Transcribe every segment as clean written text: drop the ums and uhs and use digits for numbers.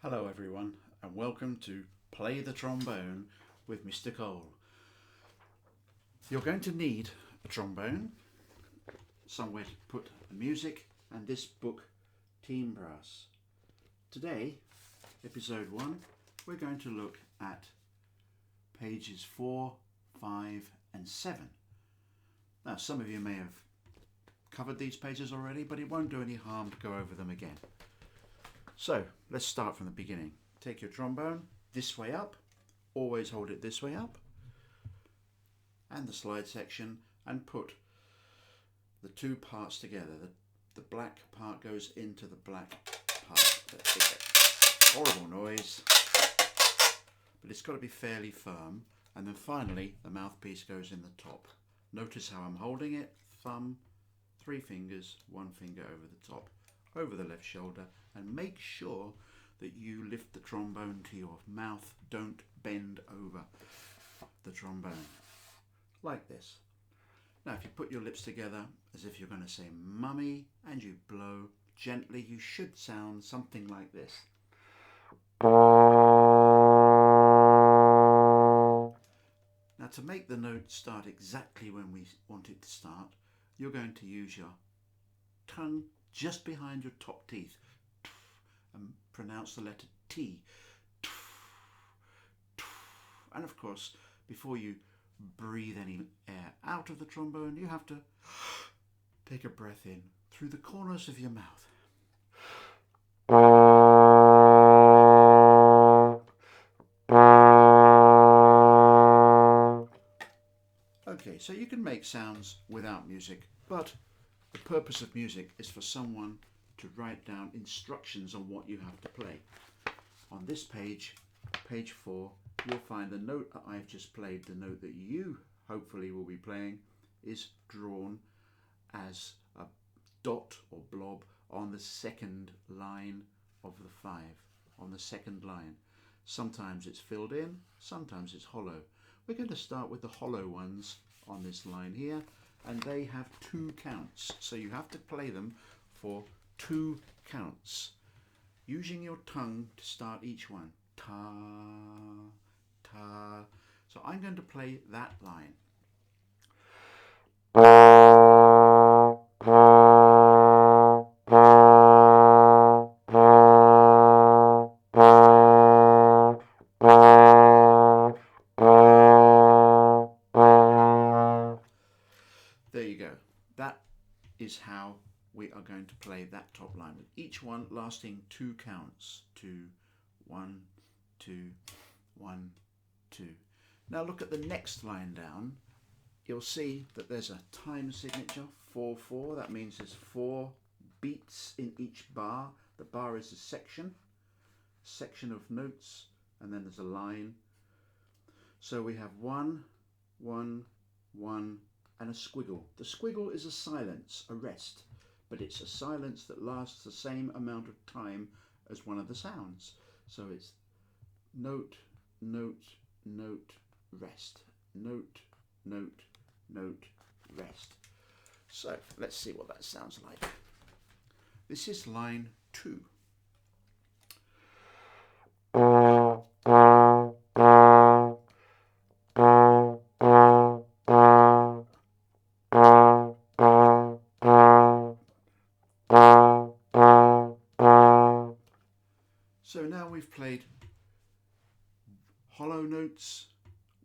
Hello everyone and welcome to Play the Trombone with Mr. Cole. You're going to need a trombone, somewhere to put the music and this book, Team Brass. Today, episode 1, we're going to look at pages 4, 5 and 7. Now some of you may have covered these pages already, but it won't do any harm to go over them again. So let's start from the beginning. Take your trombone this way up, always hold it this way up, and the slide section, and put the two parts together. The black part goes into the black part. That's it. Horrible noise, but it's got to be fairly firm. And then finally the mouthpiece goes in the top. Notice how I'm holding it, thumb, 3 fingers, 1 finger over the top, over the left shoulder, and make sure that you lift the trombone to your mouth. Don't bend over the trombone like this. Now if you put your lips together as if you're going to say mummy and you blow gently, you should sound something like this. Now to make the note start exactly when we want it to start, you're going to use your tongue just behind your top teeth and pronounce the letter T. And of course, before you breathe any air out of the trombone, you have to take a breath in through the corners of your mouth. Okay, so you can make sounds without music, but the purpose of music is for someone to write down instructions on what you have to play. On this page, page 4, you'll find the note that I've just played, the note that you hopefully will be playing, is drawn as a dot or blob on the second line of the 5, on the second line. Sometimes it's filled in, sometimes it's hollow. We're going to start with the hollow ones on this line here, and they have 2 counts, so you have to play them for 2 counts, using your tongue to start each one. Ta, ta. So I'm going to play that line. There you go. That is how we are going to play that top line, with each one lasting 2 counts. 2, 1, 2, 1, 2. Now look at the next line down. You'll see that there's a time signature, 4/4. That means there's 4 beats in each bar. The bar is a section of notes, and then there's a line. So we have 1, 1, 1, and a squiggle. The squiggle is a silence, a rest, but it's a silence that lasts the same amount of time as one of the sounds. So it's note, note, note, rest, note, note, note, rest. So let's see what that sounds like. This is line 2. So now we've played hollow notes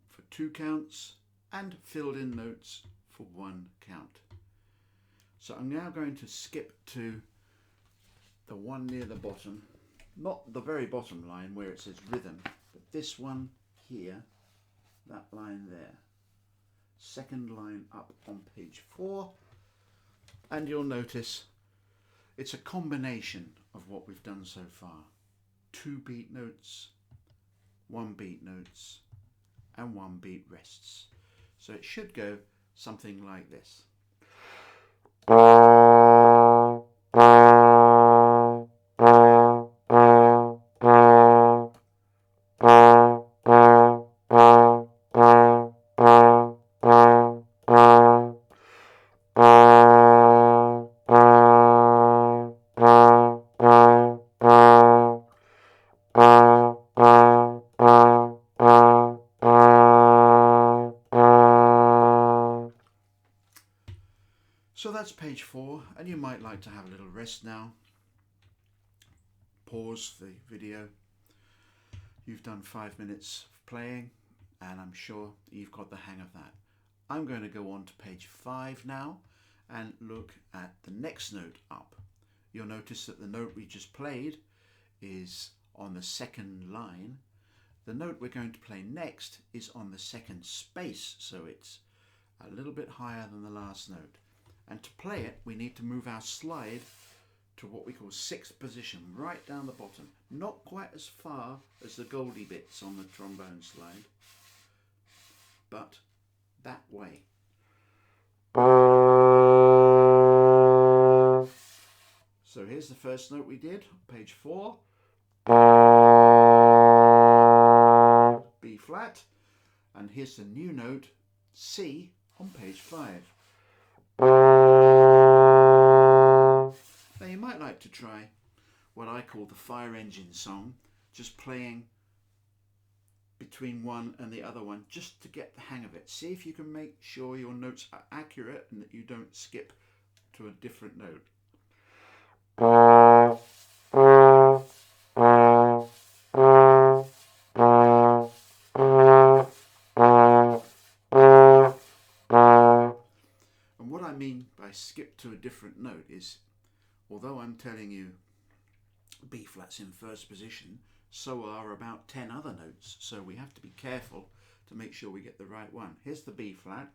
for 2 counts and filled in notes for 1 count. So I'm now going to skip to the one near the bottom, not the very bottom line where it says rhythm, but this one here, that line there. Second line up on page 4, and you'll notice it's a combination of what we've done so far. 2 beat notes, 1 beat notes, and 1 beat rests. So it should go something like this. that's page 4, and you might like to have a little rest now. Pause the video. You've done 5 minutes of playing, and I'm sure you've got the hang of that. I'm going to go on to page 5 now and look at the next note up. You'll notice that the note we just played is on the second line. The note we're going to play next is on the second space, so it's a little bit higher than the last note. And to play it, we need to move our slide to what we call 6th position, right down the bottom. Not quite as far as the goldy bits on the trombone slide, but that way. So here's the first note we did, page 4. B flat. And here's the new note, C, on page 5. Now you might like to try what I call the fire engine song, just playing between one and the other one just to get the hang of it. See if you can make sure your notes are accurate and that you don't skip to a different note. And what I mean by skip to a different note is, although I'm telling you B flat's in first position, so are about 10 other notes, so we have to be careful to make sure we get the right one. Here's the B flat.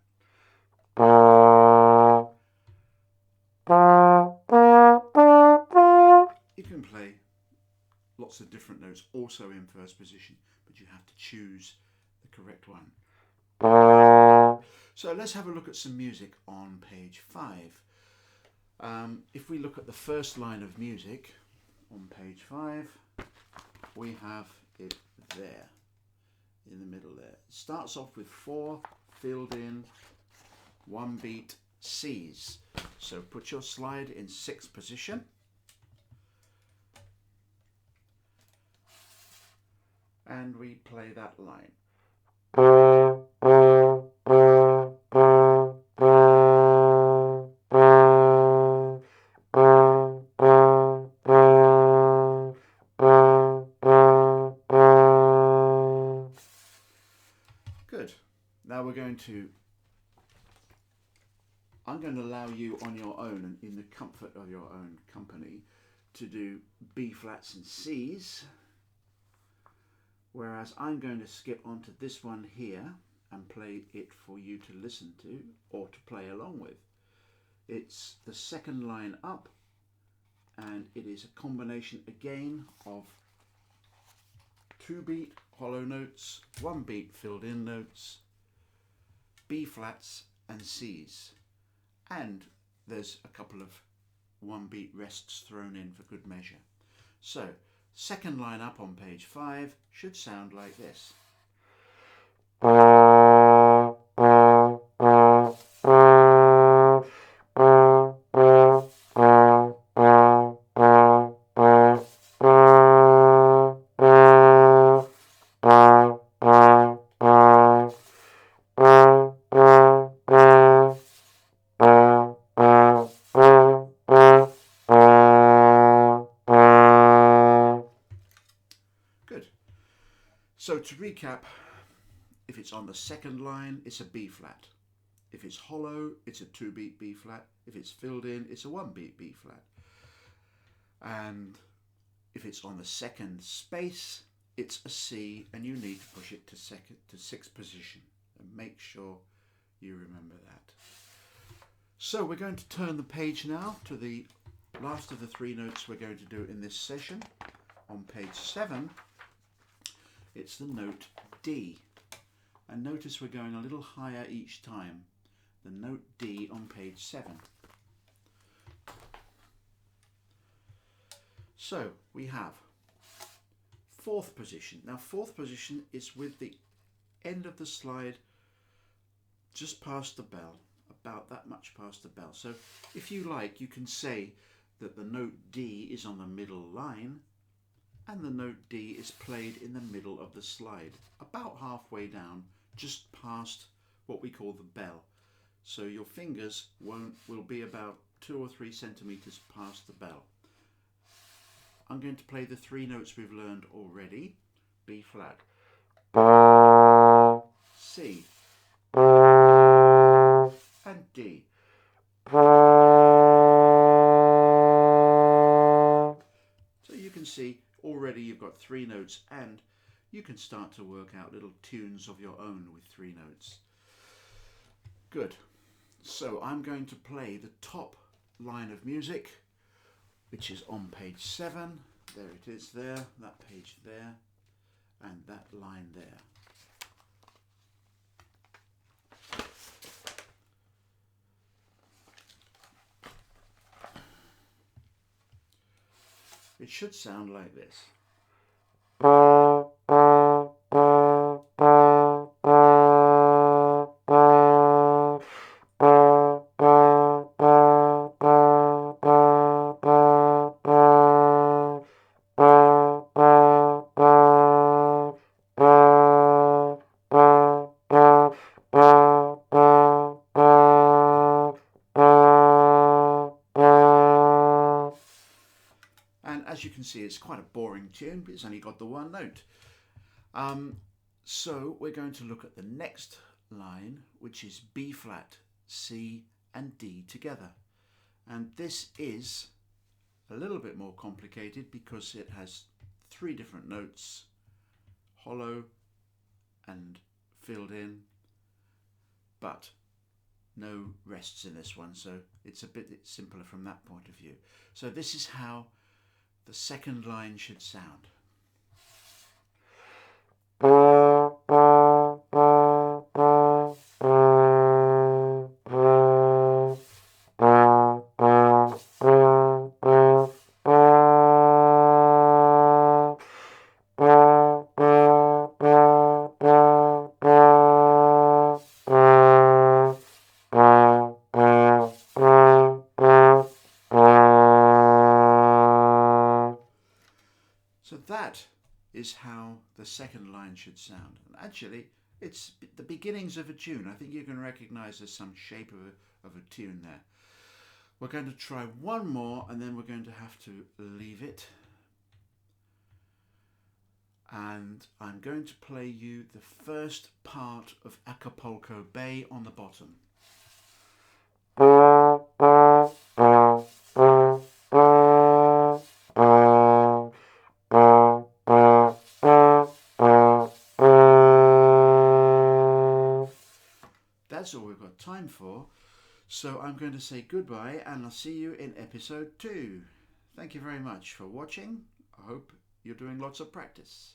You can play lots of different notes also in first position, but you have to choose the correct one. So let's have a look at some music on page 5. If we look at the first line of music on page 5, we have it there, in the middle there. It starts off with 4 filled in 1 beat C's. So put your slide in 6th position. And we play that line. Good. Now I'm going to allow you on your own and in the comfort of your own company to do B flats and C's, whereas I'm going to skip onto this one here and play it for you to listen to or to play along with. It's the second line up, and it is a combination again of 2 beat hollow notes, 1 beat filled in notes, B flats and C's, and there's a couple of 1 beat rests thrown in for good measure. So second line up on page 5 should sound like this. Good. So to recap, if it's on the second line, it's a B flat. If it's hollow, it's a 2 beat B flat. If it's filled in, it's a 1 beat B flat. And if it's on the second space, it's a C, and you need to push it to 6th position. And make sure you remember that. So we're going to turn the page now to the last of the 3 notes we're going to do in this session. On page 7, it's the note D. And notice we're going a little higher each time. The note D on page 7. So we have 4th position. Now 4th position is with the end of the slide just past the bell, about that much past the bell. So if you like, you can say that the note D is on the middle line and the note D is played in the middle of the slide, about halfway down, just past what we call the bell. so your fingers will be about 2 or 3 centimeters past the bell. I'm going to play the 3 notes we've learned already. B flat, C, and D. So you can see already you've got 3 notes, and you can start to work out little tunes of your own with 3 notes. Good. So I'm going to play the top line of music, which is on page 7. There it is there, that page there, and that line there. It should sound like this. And as you can see, it's quite a boring tune, but it's only got the 1 note. So we're going to look at the next line, which is B flat, C and D together. And this is a little bit more complicated because it has 3 different notes, hollow and filled in, but no rests in this one, so it's a bit simpler from that point of view. So this is how the second line should sound. So that is how the second line should sound. And actually, it's the beginnings of a tune. I think you can recognize there's some shape of a tune there. We're going to try one more, and then we're going to have to leave it. And I'm going to play you the first part of Acapulco Bay on the bottom. That's all we've got time for. So I'm going to say goodbye, and I'll see you in episode 2. Thank you very much for watching. I hope you're doing lots of practice.